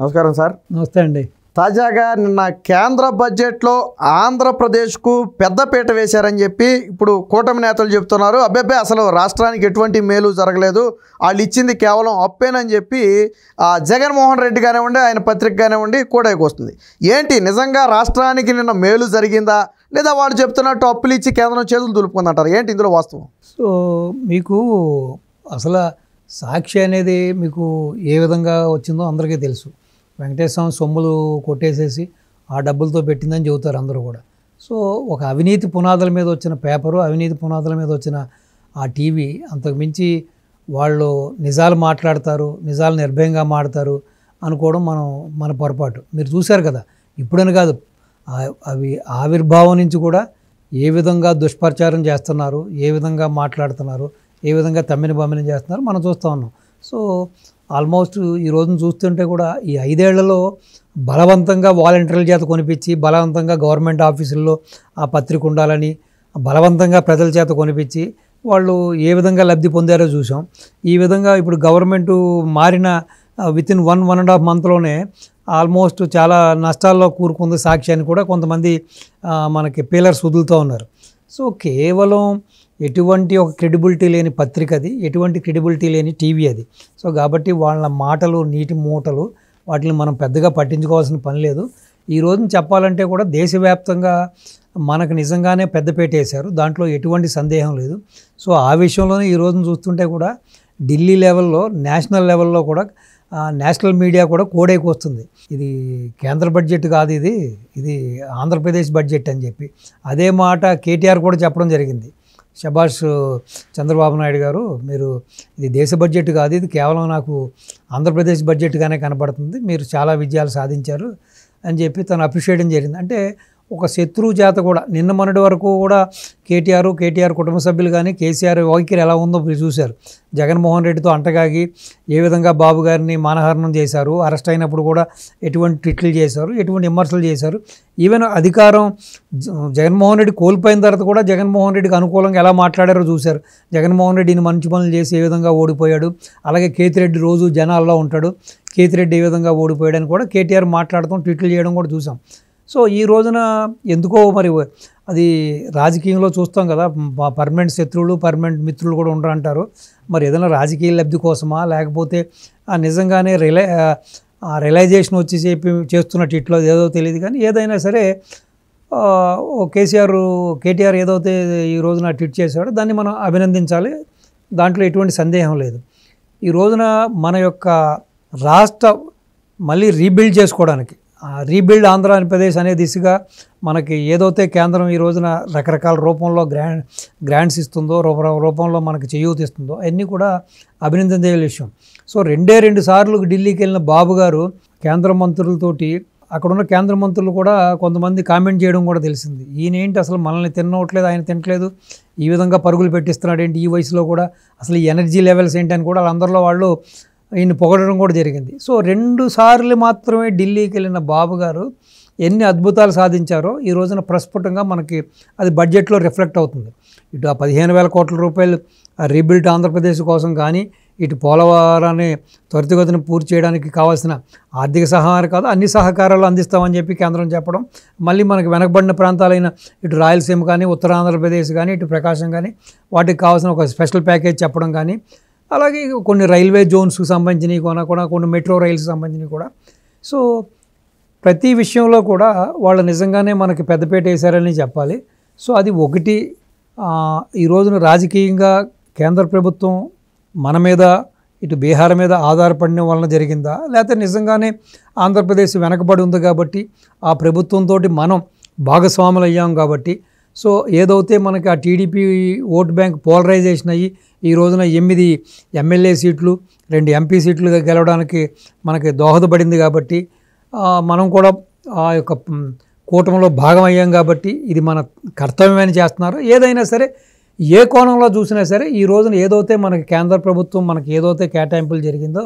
నమస్కారం సార్. నమస్తే అండి. తాజాగా నిన్న కేంద్ర బడ్జెట్లో ఆంధ్రప్రదేశ్కు పెద్దపీట వేశారని చెప్పి ఇప్పుడు కూటమి నేతలు చెప్తున్నారు. అబ్బే అసలు రాష్ట్రానికి ఎటువంటి మేలు జరగలేదు, వాళ్ళు ఇచ్చింది కేవలం అప్పేనని చెప్పి జగన్మోహన్ రెడ్డి కానివ్వండి, ఆయన పత్రిక కానివ్వండి కూడైకి వస్తుంది. ఏంటి నిజంగా రాష్ట్రానికి నిన్న మేలు జరిగిందా, లేదా వాళ్ళు చెప్తున్నట్టు అప్పులు ఇచ్చి కేంద్రం చేతులు దులుపుకుందంటారు? ఏంటి ఇందులో వాస్తవం? సో మీకు అసలు సాక్షి అనేది మీకు ఏ విధంగా వచ్చిందో అందరికీ తెలుసు. వెంకటేశ్వర స్వామి సొమ్ములు కొట్టేసేసి ఆ డబ్బులతో పెట్టిందని చెబుతారు అందరూ కూడా. సో ఒక అవినీతి పునాదుల మీద వచ్చిన పేపరు, అవినీతి పునాదుల మీద వచ్చిన ఆ టీవీ, అంతకుమించి వాళ్ళు నిజాలు మాట్లాడతారు, నిజాలు నిర్భయంగా మాడతారు అనుకోవడం మన పొరపాటు. మీరు చూశారు కదా, ఇప్పుడని కాదు, అవి ఆవిర్భావం నుంచి కూడా ఏ విధంగా దుష్ప్రచారం చేస్తున్నారు, ఏ విధంగా మాట్లాడుతున్నారు, ఏ విధంగా తమ్మిని బమ్మిని చేస్తున్నారు మనం చూస్తూ ఉన్నాం. సో ఆల్మోస్ట్ ఈ రోజును చూస్తుంటే కూడా ఈ 5 ఏళ్లలో బలవంతంగా వాలంటీర్ల చేత కొనిపించి, బలవంతంగా గవర్నమెంట్ ఆఫీసుల్లో ఆ పత్రిక ఉండాలని బలవంతంగా ప్రజల చేత కొనిపించి వాళ్ళు ఏ విధంగా లబ్ధి పొందారో చూసాం. ఈ విధంగా ఇప్పుడు గవర్నమెంటు మారిన వితిన్ 1.5 మంత్లోనే ఆల్మోస్ట్ చాలా నష్టాల్లో కూరుకుంది సాక్షి అని కూడా కొంతమంది మనకి పీలర్స్ వదులుతూ ఉన్నారు. సో కేవలం ఎటువంటి ఒక క్రెడిబిలిటీ లేని పత్రిక అది, ఎటువంటి క్రెడిబిలిటీ లేని టీవీ అది. సో కాబట్టి వాళ్ళ మాటలు నీటి మూటలు, వాటిని మనం పెద్దగా పట్టించుకోవాల్సిన పని లేదు. ఈ రోజున చెప్పాలంటే కూడా దేశవ్యాప్తంగా మనకు నిజంగానే పెద్దపేట వేశారు, దాంట్లో ఎటువంటి సందేహం లేదు. సో ఆ విషయంలోనే ఈ రోజున చూస్తుంటే కూడా ఢిల్లీ లెవెల్లో, నేషనల్ లెవెల్లో కూడా నేషనల్ మీడియా కూడా కోడైకి వస్తుంది. ఇది కేంద్ర బడ్జెట్ కాదు, ఇది ఆంధ్రప్రదేశ్ బడ్జెట్ అని చెప్పి. అదే మాట కేటీఆర్ కూడా చెప్పడం జరిగింది. శభాష్ చంద్రబాబు నాయుడు గారు, మీరు ఇది దేశ బడ్జెట్ కాదు, ఇది కేవలం నాకు ఆంధ్రప్రదేశ్ బడ్జెట్గానే కనపడుతుంది, మీరు చాలా విజయాలు సాధించారు అని చెప్పి తను అప్రిషియేట్ జరిగింది. అంటే ఒక శత్రువు చేత కూడా నిన్న మొన్నటి వరకు కూడా కేటీఆర్ కుటుంబ సభ్యులు కానీ కేసీఆర్ వైఖరి ఎలా ఉందో మీరు చూశారు. జగన్మోహన్ రెడ్డితో అంటగాగి ఏ విధంగా బాబు గారిని మానహారణం చేశారు, అరెస్ట్ అయినప్పుడు కూడా ఎటువంటి ట్వీట్లు చేశారు, ఎటువంటి విమర్శలు చేశారు. ఈవెన్ అధికారం జగన్మోహన్ రెడ్డి కోల్పోయిన తర్వాత కూడా జగన్మోహన్ రెడ్డికి అనుకూలంగా ఎలా మాట్లాడారో చూశారు. జగన్మోహన్ రెడ్డిని మంచి పనులు చేసి ఏ విధంగా ఓడిపోయాడు, అలాగే కేతిరెడ్డి రోజు జనాల్లో ఉంటాడు, కేతిరెడ్డి ఏ విధంగా ఓడిపోయాడని కూడా కేటీఆర్ మాట్లాడటం, ట్వీట్లు చేయడం కూడా చూసాం. సో ఈ రోజున ఎందుకో మరి అది రాజకీయంలో చూస్తాం కదా, పర్మనెంట్ శత్రువులు పర్మనెంట్ మిత్రులు కూడా ఉండరు అంటారు. మరి ఏదైనా రాజకీయ లబ్ధి కోసమా, లేకపోతే నిజంగానే రియలైజేషన్ వచ్చి చేస్తున్నట్టు ఇట్లో ఏదో తెలియదు. కానీ ఏదైనా సరే కేటీఆర్ ఏదైతే ఈ రోజున ట్వీట్ చేశాడో దాన్ని మనం అభినందించాలి, దాంట్లో ఎటువంటి సందేహం లేదు. ఈ రోజున మన యొక్క రాష్ట్ర మళ్ళీ రీబిల్డ్ చేసుకోవడానికి, రీబిల్డ్ ఆంధ్రప్రదేశ్ అనే దిశగా మనకి ఏదైతే కేంద్రం ఈ రోజున రకరకాల రూపంలో గ్రాంట్స్ ఇస్తుందో, రూపంలో మనకి చేయూతిస్తుందో అవన్నీ కూడా అభినందించే విషయం. సో 2 సార్లు ఢిల్లీకి వెళ్ళిన బాబు గారు కేంద్ర మంత్రులతోటి, అక్కడున్న కేంద్ర మంత్రులు కూడా కొంతమంది కామెంట్ చేయడం కూడా తెలిసింది. ఈయన ఏంటి అసలు మనల్ని తినవట్లేదు, ఆయన తినట్లేదు, ఈ విధంగా పరుగులు పెట్టిస్తున్నాడు ఏంటి ఈ వయసులో కూడా, అసలు ఈ ఎనర్జీ లెవెల్స్ ఏంటి అని కూడా వాళ్ళందరిలో వాళ్ళు ఈయన పొగడడం కూడా జరిగింది. సో 2 సార్లు మాత్రమే ఢిల్లీకి వెళ్ళిన బాబు గారు ఎన్ని అద్భుతాలు సాధించారో ఈ రోజున ప్రస్ఫుటంగా మనకి అది బడ్జెట్లో రిఫ్లెక్ట్ అవుతుంది. ఇటు ఆ 15,000 కోట్ల రూపాయలు రీబిల్డ్ ఆంధ్రప్రదేశ్ కోసం కానీ, ఇటు పోలవరాన్ని త్వరితగతిన పూర్తి చేయడానికి కావాల్సిన ఆర్థిక సహాయం కాదు, అన్ని సహకారాలు అందిస్తామని చెప్పి కేంద్రం చెప్పడం, మళ్ళీ మనకి వెనకబడిన ప్రాంతాలైన ఇటు రాయలసీమ కానీ, ఉత్తర ఆంధ్రప్రదేశ్ కానీ, ఇటు ప్రకాశం కానీ వాటికి కావాల్సిన ఒక స్పెషల్ ప్యాకేజ్ చెప్పడం కానీ, అలాగే కొన్ని రైల్వే జోన్స్కి సంబంధించినవి కూడా, కొన్ని మెట్రో రైల్స్కి సంబంధించినవి కూడా. సో ప్రతి విషయంలో కూడా వాళ్ళు నిజంగానే మనకి పెద్దపేట వేశారని చెప్పాలి. సో అది ఒకటి. ఈ రోజున రాజకీయంగా కేంద్ర ప్రభుత్వం మన మీద, ఇటు బీహార్ మీద ఆధారపడిన వలన జరిగిందా, లేకపోతే నిజంగానే ఆంధ్రప్రదేశ్ వెనకబడి ఉంది కాబట్టి ఆ ప్రభుత్వంతో మనం భాగస్వాములు అయ్యాం కాబట్టి, సో ఏదైతే మనకి ఆ టీడీపీ ఓట్ బ్యాంక్ పోలరైజేషన్ అయ్యి ఈ రోజున 8 ఎమ్మెల్యే సీట్లు 2 ఎంపీ సీట్లు గెలవడానికి మనకి దోహదపడింది కాబట్టి, మనం కూడా ఆ యొక్క కూటమిలో భాగం అయ్యాం కాబట్టి ఇది మన కర్తవ్యమని చేస్తున్నారు. ఏదైనా సరే ఏ కోణంలో చూసినా సరే ఈ రోజున ఏదైతే మనకి కేంద్ర ప్రభుత్వం మనకి ఏదైతే కేటాయింపులు జరిగిందో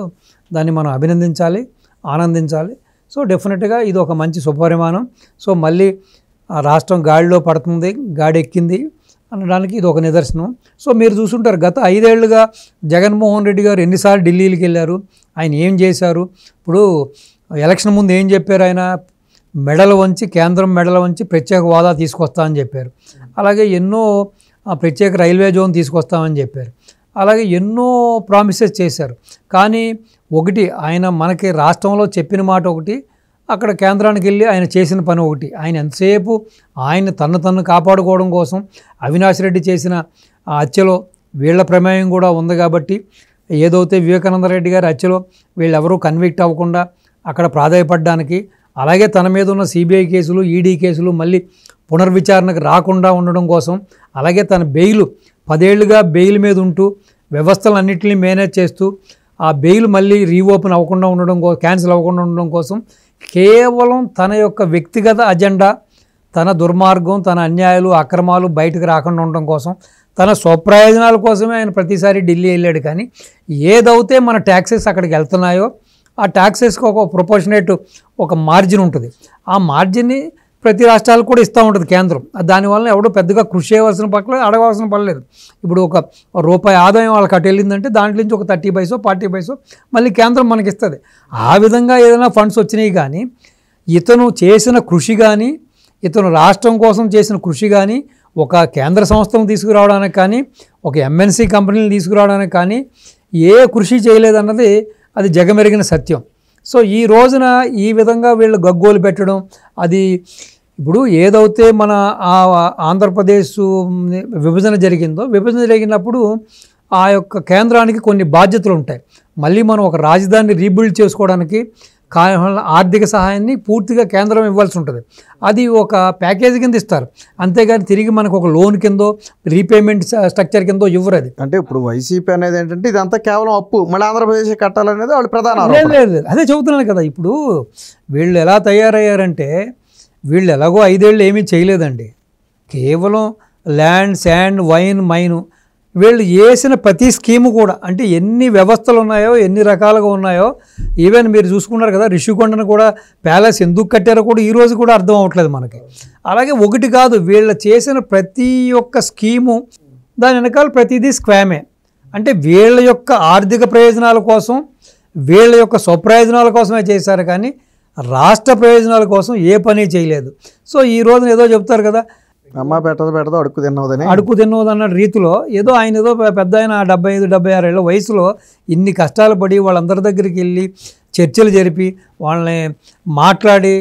దాన్ని మనం అభినందించాలి, ఆనందించాలి. సో డెఫినెట్గా ఇది ఒక మంచి శుభపరిమాణం. సో మళ్ళీ రాష్ట్రం గాడిలో పడుతుంది, గాడి ఎక్కింది అనడానికి ఇది ఒక నిదర్శనం. సో మీరు చూసుంటారు గత 5 ఏళ్లుగా జగన్మోహన్ రెడ్డి గారు ఎన్నిసార్లు ఢిల్లీకి వెళ్ళారు, ఆయన ఏం చేశారు. ఇప్పుడు ఎలక్షన్ ముందు ఏం చెప్పారు ఆయన, మెడలు వంచి కేంద్రం మెడలు వంచి ప్రత్యేక హోదా తీసుకొస్తామని చెప్పారు. అలాగే ఎన్నో ప్రత్యేక రైల్వే జోన్ తీసుకొస్తామని చెప్పారు. అలాగే ఎన్నో ప్రామిసెస్ చేశారు. కానీ ఒకటి ఆయన మనకి రాష్ట్రంలో చెప్పిన మాట ఒకటి, అక్కడ కేంద్రానికి వెళ్ళి ఆయన చేసిన పని ఒకటి. ఆయన ఎంతసేపు ఆయన తన్ను కాపాడుకోవడం కోసం అవినాష్ రెడ్డి చేసిన ఆ హత్యలో వీళ్ళ ప్రమేయం కూడా ఉంది కాబట్టి, ఏదైతే వివేకానంద రెడ్డి గారి హత్యలో వీళ్ళెవరూ కన్విక్ట్ అవ్వకుండా అక్కడ ప్రాధాయపడడానికి, అలాగే తన మీద ఉన్న సిబిఐ కేసులు ఈడీ కేసులు మళ్ళీ పునర్విచారణకు రాకుండా ఉండడం కోసం, అలాగే తన బెయిల్ 10 ఏళ్లుగా బెయిల్ మీద ఉంటూ వ్యవస్థలన్నింటినీ మేనేజ్ చేస్తూ ఆ బెయిల్ మళ్ళీ రీఓపెన్ అవ్వకుండా ఉండడం క్యాన్సిల్ అవ్వకుండా ఉండడం కోసం కేవలం తన యొక్క వ్యక్తిగత అజెండా, తన దుర్మార్గం, తన అన్యాయాలు అక్రమాలు బయటకు రాకుండా ఉండడం కోసం, తన స్వప్రయోజనాల కోసమే ఆయన ప్రతిసారి ఢిల్లీ వెళ్ళాడు. కానీ ఏదైతే మన ట్యాక్సెస్ అక్కడికి వెళ్తున్నాయో ఆ ట్యాక్సెస్కి ఒక ప్రొపోర్షనేట్ ఒక మార్జిన్ ఉంటుంది. ఆ మార్జిన్ని ప్రతి రాష్ట్రాలకు కూడా ఇస్తూ ఉంటుంది కేంద్రం. దానివల్ల ఎవడో పెద్దగా కృషి చేయవలసిన పక్కన అడగవలసిన పడలేదు. ఇప్పుడు ఒక రూపాయి ఆదాయం వాళ్ళకి అటు వెళ్ళిందంటే దాంట్లో నుంచి ఒక 30 పైసో 40 పైసో మళ్ళీ కేంద్రం మనకి ఇస్తుంది. ఆ విధంగా ఏదైనా ఫండ్స్ వచ్చినాయి. కానీ ఇతను చేసిన కృషి కానీ, ఇతను రాష్ట్రం కోసం చేసిన కృషి కానీ, ఒక కేంద్ర సంస్థలను తీసుకురావడానికి కానీ, ఒక ఎంఎన్సీ కంపెనీలు తీసుకురావడానికి కానీ ఏ కృషి చేయలేదన్నది అది జగమెరిగిన సత్యం. సో ఈ రోజున ఈ విధంగా వీళ్ళు గగ్గోలు పెట్టడం, అది ఇప్పుడు ఏదైతే మన ఆంధ్రప్రదేశ్ విభజన జరిగినప్పుడు ఆ యొక్క కేంద్రానికి కొన్ని బాధ్యతలు ఉంటాయి. మళ్ళీ మనం ఒక రాజధానిని రీబిల్డ్ చేసుకోవడానికి ఆర్థిక సహాయాన్ని పూర్తిగా కేంద్రం ఇవ్వాల్సి ఉంటుంది. అది ఒక ప్యాకేజీ కింద ఇస్తారు, అంతేగాని తిరిగి మనకు ఒక లోన్ కిందో రీపేమెంట్ స్ట్రక్చర్ కిందో ఇవ్వరు. అది అంటే ఇప్పుడు వైసీపీ అనేది ఏంటంటే ఇదంతా కేవలం అప్పు మళ్ళీ ఆంధ్రప్రదేశ్ కట్టాలనేది వాళ్ళు ప్రధాన లేదు. అదే చెబుతున్నాను కదా. ఇప్పుడు వీళ్ళు ఎలా తయారయ్యారంటే, వీళ్ళు ఎలాగో 5 ఏళ్ళు ఏమీ చేయలేదండి. కేవలం ల్యాండ్, శాండ్, వైన్, మైను, వీళ్ళు వేసిన ప్రతి స్కీము కూడా, అంటే ఎన్ని వ్యవస్థలు ఉన్నాయో, ఎన్ని రకాలుగా ఉన్నాయో, ఈవెన్ మీరు చూసుకున్నారు కదా రిషికొండను కూడా ప్యాలెస్ ఎందుకు కట్టారో కూడా ఈరోజు కూడా అర్థం అవ్వట్లేదు మనకి. అలాగే ఒకటి కాదు, వీళ్ళు చేసిన ప్రతి ఒక్క స్కీము దాని వెనకాల ప్రతిదీ స్క్వామే. అంటే వీళ్ళ యొక్క ఆర్థిక ప్రయోజనాల కోసం, వీళ్ళ యొక్క స్వప్రయోజనాల కోసమే చేశారు, కానీ రాష్ట్ర ప్రయోజనాల కోసం ఏ పని చేయలేదు. సో ఈ రోజున ఏదో చెప్తారు కదా, అమ్మ పెట్టదో అడుగు తిన్నోదన్న రీతిలో ఏదో ఆయన ఏదో పెద్ద ఆయన 75-76 ఏళ్ళ వయసులో ఇన్ని కష్టాలు పడి వాళ్ళందరి దగ్గరికి వెళ్ళి చర్చలు జరిపి వాళ్ళని మాట్లాడి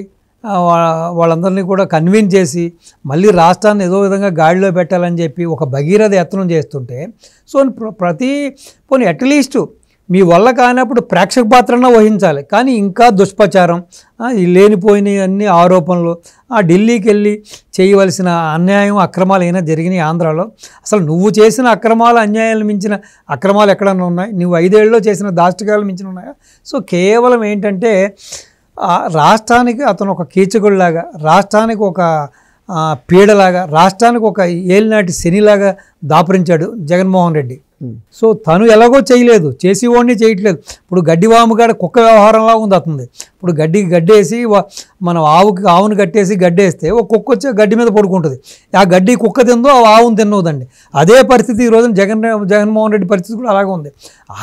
వాళ్ళందరినీ కూడా కన్విన్స్ చేసి మళ్ళీ రాష్ట్రాన్ని ఏదో విధంగా గాడిలో పెట్టాలని చెప్పి ఒక భగీరథ యత్నం చేస్తుంటే, సో పోనీ అట్లీస్ట్ మీ వల్ల కానప్పుడు ప్రేక్షక పాత్రన వహించాలి. కానీ ఇంకా దుష్ప్రచారం, లేనిపోయిన అన్ని ఆరోపణలు, ఢిల్లీకి వెళ్ళి చేయవలసిన అన్యాయం అక్రమాలు అయినా జరిగినాయి ఆంధ్రాలో. అసలు నువ్వు చేసిన అక్రమాలు అన్యాయాలు మించిన అక్రమాలు ఎక్కడన్నా ఉన్నాయి? నువ్వు 5 ఏళ్ళలో చేసిన దాష్టికాలు మించిన ఉన్నాయా? సో కేవలం ఏంటంటే రాష్ట్రానికి అతను ఒక కీచకుడిలాగా, రాష్ట్రానికి ఒక పీడలాగా, రాష్ట్రానికి ఒక ఏలినాటి శనిలాగా దాపురించాడు జగన్మోహన్ రెడ్డి. సో తను ఎలాగో చేయలేదు, చేసేవాడిని చేయట్లేదు. ఇప్పుడు గడ్డివాముగాడ కుక్క వ్యవహారంలా ఉంది అతనిది. ఇప్పుడు గడ్డేసి మనం ఆవును కట్టేసి గడ్డేస్తే ఒక కుక్క వచ్చి గడ్డి మీద పడుకుంటుంది. ఆ గడ్డి కుక్క తిందో ఆ ఆవును తిన్నదండి. అదే పరిస్థితి ఈరోజు జగన్మోహన్ రెడ్డి పరిస్థితి కూడా అలాగే ఉంది.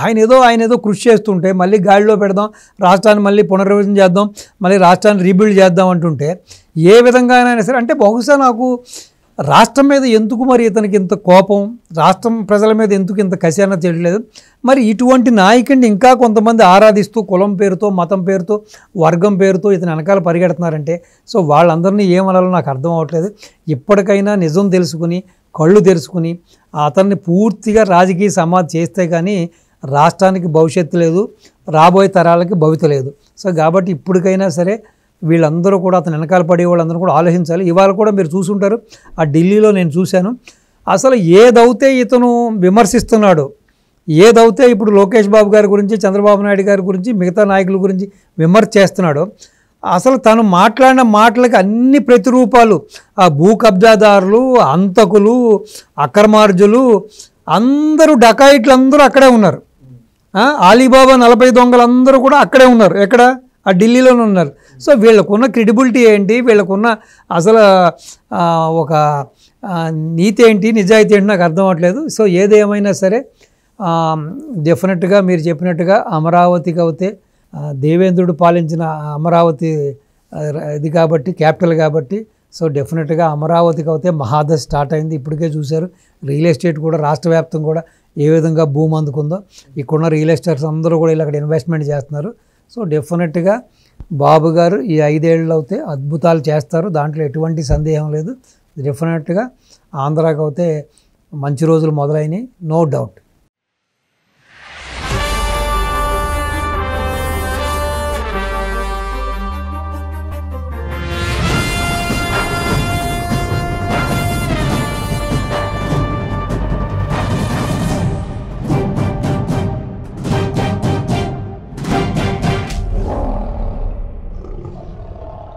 ఆయన ఏదో కృషి చేస్తుంటే మళ్ళీ గాడిలో పెడదాం, రాష్ట్రాన్ని మళ్ళీ పునర్విభజన చేద్దాం, మళ్ళీ రాష్ట్రాన్ని రీబిల్డ్ చేద్దాం అంటుంటే ఏ విధంగా అయినా సరే, అంటే బహుశా నాకు రాష్ట్రం మీద ఎందుకు మరి ఇతనికి ఇంత కోపం, రాష్ట్రం ప్రజల మీద ఎందుకు ఇంత కసి అన్నది తెలియలేదు. మరి ఇటువంటి నాయకుడిని ఇంకా కొంతమంది ఆరాధిస్తూ కులం పేరుతో, మతం పేరుతో, వర్గం పేరుతో ఇతని వెనకాల పరిగెడుతున్నారంటే, సో వాళ్ళందరినీ ఏమనాలో నాకు అర్థం అవ్వట్లేదు. ఇప్పటికైనా నిజం తెలుసుకుని, కళ్ళు తెరుచుకుని అతన్ని పూర్తిగా రాజకీయ సమాధి చేస్తే కానీ రాష్ట్రానికి భవిష్యత్తు లేదు, రాబోయే తరాలకి భవిత లేదు. సో కాబట్టి ఇప్పటికైనా సరే వీళ్ళందరూ కూడా అతను వెనకాల పడే వాళ్ళందరూ కూడా ఆలోచించాలి. ఇవాళ కూడా మీరు చూసుంటారు, ఆ ఢిల్లీలో నేను చూశాను, అసలు ఏదైతే ఇతను విమర్శిస్తున్నాడో, ఏదైతే ఇప్పుడు లోకేష్ బాబు గారి గురించి, చంద్రబాబు నాయుడు గారి గురించి, మిగతా నాయకుల గురించి విమర్శ చేస్తున్నాడో, అసలు తను మాట్లాడిన మాటలకి అన్ని ప్రతిరూపాలు, ఆ భూ కబ్జాదారులు, హంతకులు, అక్రమార్జులు అందరూ, డకాయిట్లు అందరూ అక్కడే ఉన్నారు. అలీబాబా 40 దొంగలందరూ కూడా అక్కడే ఉన్నారు. ఎక్కడ? ఆ ఢిల్లీలోనే ఉన్నారు. సో వీళ్ళకున్న క్రెడిబిలిటీ ఏంటి, వీళ్ళకున్న అసలు ఒక నీతి ఏంటి, నిజాయితీ ఏంటి నాకు అర్థం అవ్వట్లేదు. సో ఏదేమైనా సరే డెఫినెట్గా మీరు చెప్పినట్టుగా అమరావతికి అయితే దేవేంద్రుడు పాలించిన అమరావతి ఇది కాబట్టి క్యాపిటల్ కాబట్టి సో డెఫినెట్గా అమరావతికి అయితే మహాదశ స్టార్ట్ అయింది. ఇప్పటికే చూశారు రియల్ ఎస్టేట్ కూడా రాష్ట్ర వ్యాప్తం కూడా ఏ విధంగా భూమి అందుకుందో. ఇక్కడున్న రియల్ ఎస్టేట్స్ అందరూ కూడా ఇలా అక్కడ ఇన్వెస్ట్మెంట్ చేస్తున్నారు. సో డెఫినెట్గా బాబు గారు ఈ 5 ఏళ్ళు అయితే అద్భుతాలు చేస్తారు, దాంట్లో ఎటువంటి సందేహం లేదు. డెఫినెట్గా ఆంధ్రాకి అయితే మంచి రోజులు మొదలైనవి, నో డౌట్.